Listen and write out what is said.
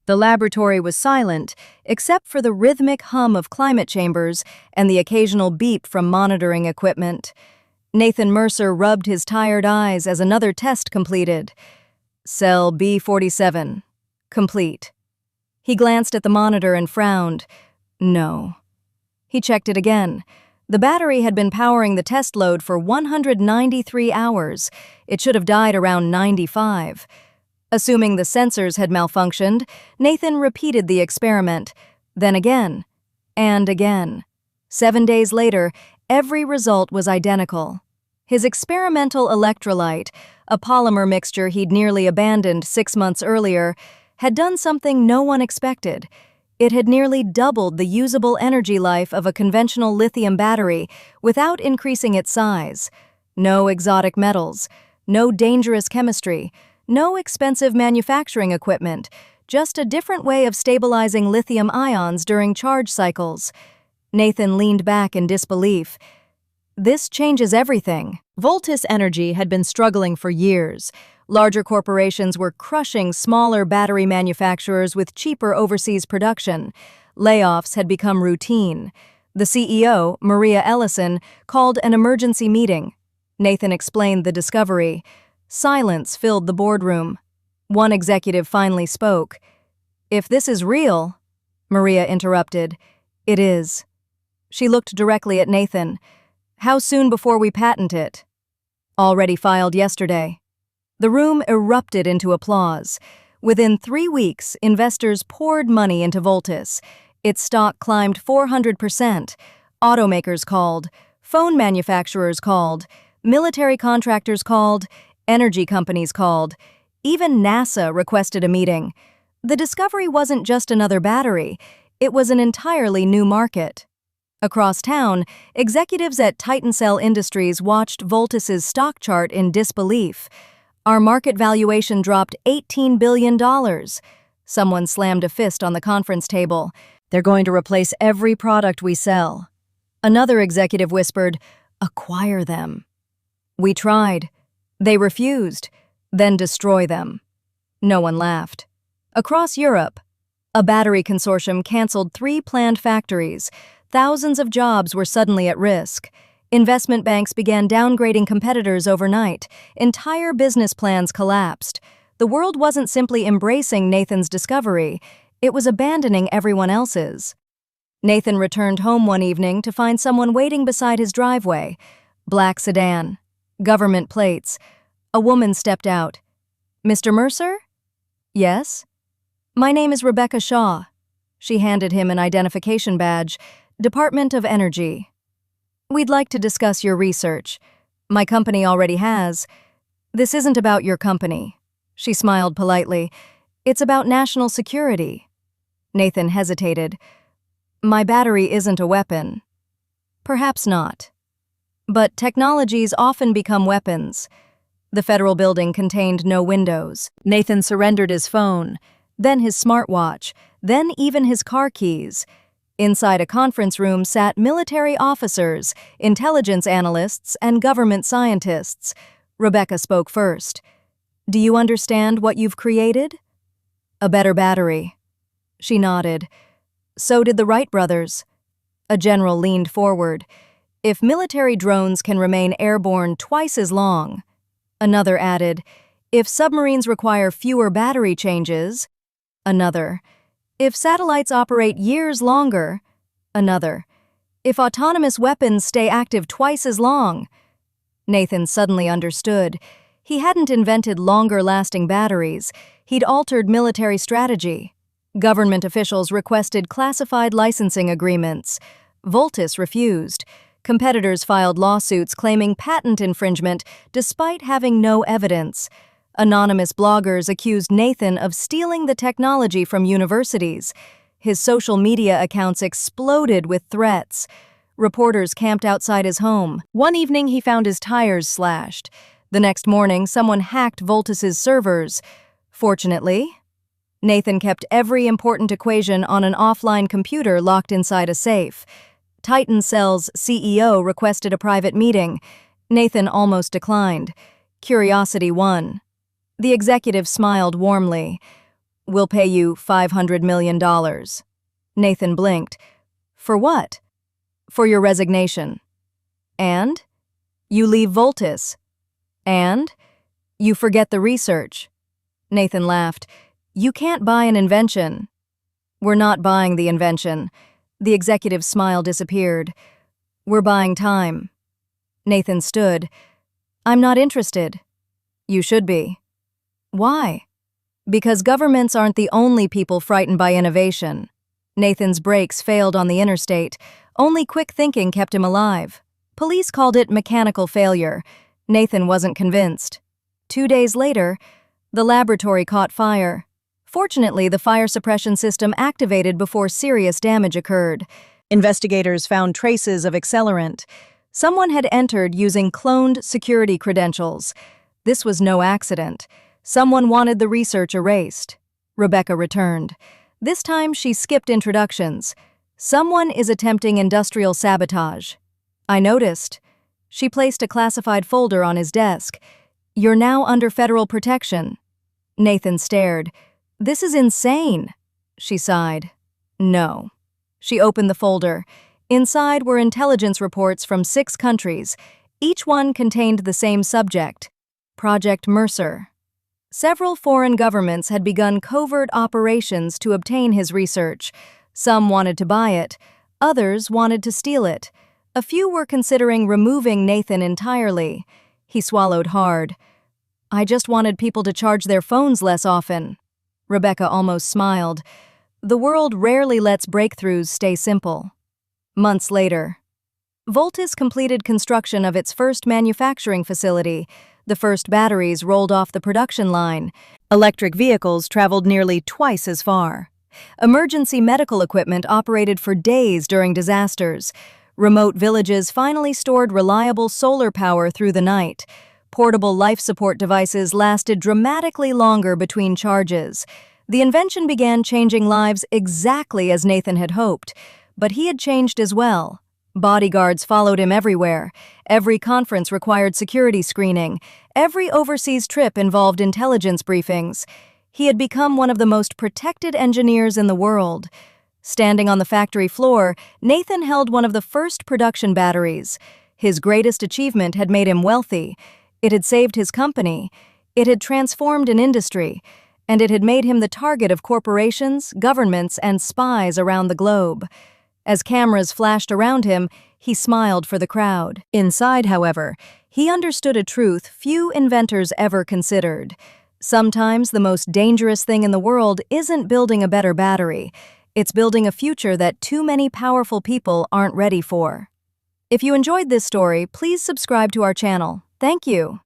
The laboratory was silent, except for the rhythmic hum of climate chambers and the occasional beep from monitoring equipment. Nathan Mercer rubbed his tired eyes as another test completed. Cell B47. Complete. He glanced at the monitor and frowned. No. He checked it again. The battery had been powering the test load for 193 hours. It should have died around 95. Assuming the sensors had malfunctioned, Nathan repeated the experiment, then again, and again. 7 days later, every result was identical. His experimental electrolyte, a polymer mixture he'd nearly abandoned 6 months earlier, had done something no one expected. It had nearly doubled the usable energy life of a conventional lithium battery without increasing its size. No exotic metals, no dangerous chemistry, no expensive manufacturing equipment, just a different way of stabilizing lithium ions during charge cycles. Nathan leaned back in disbelief. This changes everything. Voltis Energy had been struggling for years. Larger corporations were crushing smaller battery manufacturers with cheaper overseas production. Layoffs had become routine. The CEO, Maria Ellison, called an emergency meeting. Nathan explained the discovery. Silence filled the boardroom. One executive finally spoke. "If this is real," Maria interrupted, "it is." She looked directly at Nathan. "How soon before we patent it?" "Already filed yesterday." The room erupted into applause. Within 3 weeks, investors poured money into Voltis. Its stock climbed 400%. Automakers called, phone manufacturers called, military contractors called, energy companies called. Even NASA requested a meeting. The discovery wasn't just another battery. It was an entirely new market. Across town, executives at Titancell Industries watched Voltis's stock chart in disbelief. Our market valuation dropped $18 billion. Someone slammed a fist on the conference table. "They're going to replace every product we sell." Another executive whispered, "Acquire them." "We tried. They refused. Then destroy them." No one laughed. Across Europe, a battery consortium canceled 3 planned factories. Thousands of jobs were suddenly at risk. Investment banks began downgrading competitors overnight. Entire business plans collapsed. The world wasn't simply embracing Nathan's discovery, it was abandoning everyone else's. Nathan returned home one evening to find someone waiting beside his driveway. Black sedan. Government plates. A woman stepped out. "Mr. Mercer?" "Yes." "My name is Rebecca Shaw." She handed him an identification badge. "Department of Energy." "We'd like to discuss your research. My company already has." "This isn't about your company." She smiled politely. "It's about national security." Nathan hesitated. "My battery isn't a weapon." "Perhaps not. But technologies often become weapons." The federal building contained no windows. Nathan surrendered his phone, then his smartwatch, then even his car keys. Inside a conference room sat military officers, intelligence analysts, and government scientists. Rebecca spoke first. "Do you understand what you've created?" "A better battery." She nodded. "So did the Wright brothers." A general leaned forward. "If military drones can remain airborne twice as long." Another added, "If submarines require fewer battery changes." Another, "If satellites operate years longer." Another, "If autonomous weapons stay active twice as long." Nathan suddenly understood. He hadn't invented longer-lasting batteries. He'd altered military strategy. Government officials requested classified licensing agreements. Voltis refused. Competitors filed lawsuits claiming patent infringement despite having no evidence. Anonymous bloggers accused Nathan of stealing the technology from universities. His social media accounts exploded with threats. Reporters camped outside his home. One evening, he found his tires slashed. The next morning, someone hacked Voltis's servers. Fortunately, Nathan kept every important equation on an offline computer locked inside a safe. Titancell's CEO requested a private meeting. Nathan almost declined. Curiosity won. The executive smiled warmly. We'll pay you $500 million. Nathan blinked. For what? For your resignation. And? You leave Voltis. And? You forget the research. Nathan laughed. You can't buy an invention. We're not buying the invention. The executive's smile disappeared. We're buying time. Nathan stood. I'm not interested. You should be. Why? Because governments aren't the only people frightened by innovation. Nathan's brakes failed on the interstate. Only quick thinking kept him alive. Police called it mechanical failure. Nathan wasn't convinced. 2 days later, the laboratory caught fire. Fortunately, the fire suppression system activated before serious damage occurred. Investigators found traces of accelerant. Someone had entered using cloned security credentials. This was no accident. Someone wanted the research erased. Rebecca returned. This time she skipped introductions. Someone is attempting industrial sabotage. I noticed. She placed a classified folder on his desk. You're now under federal protection. Nathan stared. This is insane. She sighed. No. She opened the folder. Inside were intelligence reports from 6 countries. Each one contained the same subject, Project Mercer. Several foreign governments had begun covert operations to obtain his research. Some wanted to buy it. Others wanted to steal it. A few were considering removing Nathan entirely. He swallowed hard. I just wanted people to charge their phones less often. Rebecca almost smiled. The world rarely lets breakthroughs stay simple. Months later, Voltis completed construction of its first manufacturing facility. The first batteries rolled off the production line. Electric vehicles traveled nearly twice as far. Emergency medical equipment operated for days during disasters. Remote villages finally stored reliable solar power through the night. Portable life support devices lasted dramatically longer between charges. The invention began changing lives exactly as Nathan had hoped, but he had changed as well. Bodyguards followed him everywhere. Every conference required security screening. Every overseas trip involved intelligence briefings. He had become one of the most protected engineers in the world. Standing on the factory floor, Nathan held one of the first production batteries. His greatest achievement had made him wealthy. It had saved his company. It had transformed an industry. And it had made him the target of corporations, governments, and spies around the globe. As cameras flashed around him, he smiled for the crowd. Inside, however, he understood a truth few inventors ever considered. Sometimes the most dangerous thing in the world isn't building a better battery. It's building a future that too many powerful people aren't ready for. If you enjoyed this story, please subscribe to our channel. Thank you.